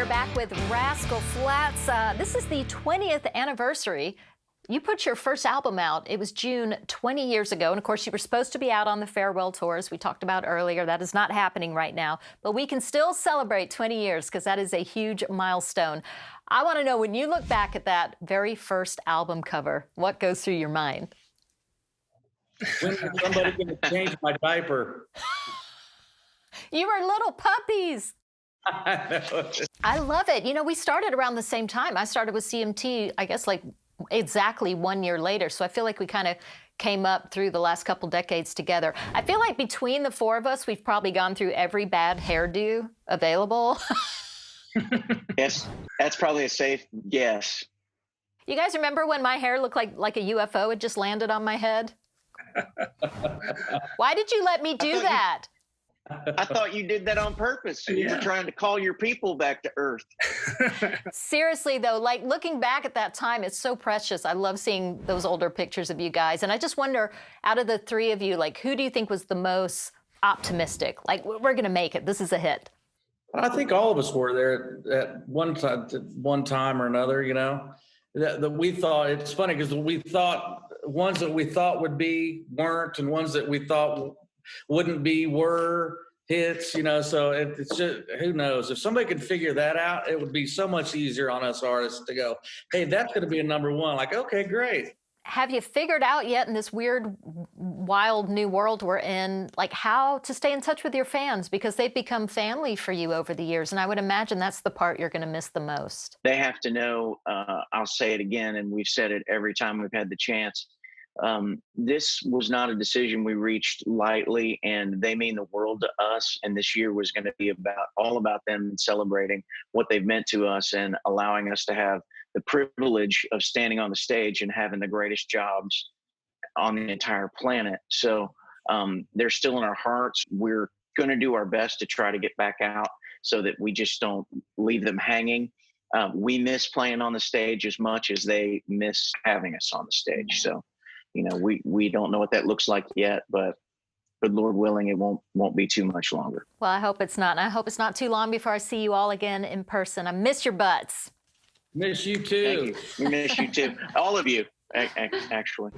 back with Rascal Flatts. This is the 20th anniversary. You put your first album out. It was June 20 years ago. And of course, you were supposed to be out on the farewell tours we talked about earlier. That is not happening right now. But we can still celebrate 20 years because that is a huge milestone. I want to know, when you look back at that very first album cover, what goes through your mind? When is somebody going to change my diaper? You were little puppies. I know. I love it. You know, we started around the same time. I started with CMT, I guess, like exactly 1 year later. So I feel like we kind of came up through the last couple decades together. I feel like between the four of us, we've probably gone through every bad hairdo available. Yes, that's probably a safe guess. You guys remember when my hair looked like a UFO had just landed on my head? Why did you let me do that? I thought you did that on purpose. You were trying to call your people back to earth. Seriously, though, like looking back at that time, it's so precious. I love seeing those older pictures of you guys. And I just wonder, out of the three of you, like, who do you think was the most optimistic? Like, we're going to make it. This is a hit. I think all of us were there at one time or another, you know, that we thought. It's funny because we thought ones that we thought would be weren't, and ones that we thought wouldn't be were hits, you know. So it's just, who knows? If somebody could figure that out, it would be so much easier on us artists to go, hey, that's going to be a number one. Like, okay, great. Have you figured out yet, in this weird, wild new world we're in, like how to stay in touch with your fans? Because they've become family for you over the years. And I would imagine that's the part you're going to miss the most. They have to know, I'll say it again, and we've said it every time we've had the chance. This was not a decision we reached lightly, and they mean the world to us. And this year was going to be all about them and celebrating what they've meant to us and allowing us to have the privilege of standing on the stage and having the greatest jobs on the entire planet. So they're still in our hearts. We're going to do our best to try to get back out so that we just don't leave them hanging. We miss playing on the stage as much as they miss having us on the stage. So, you know, we don't know what that looks like yet, but Lord willing, it won't be too much longer. Well, I hope it's not. And I hope it's not too long before I see you all again in person. I miss your butts. Miss you too. Thank you. We miss you too. All of you, actually.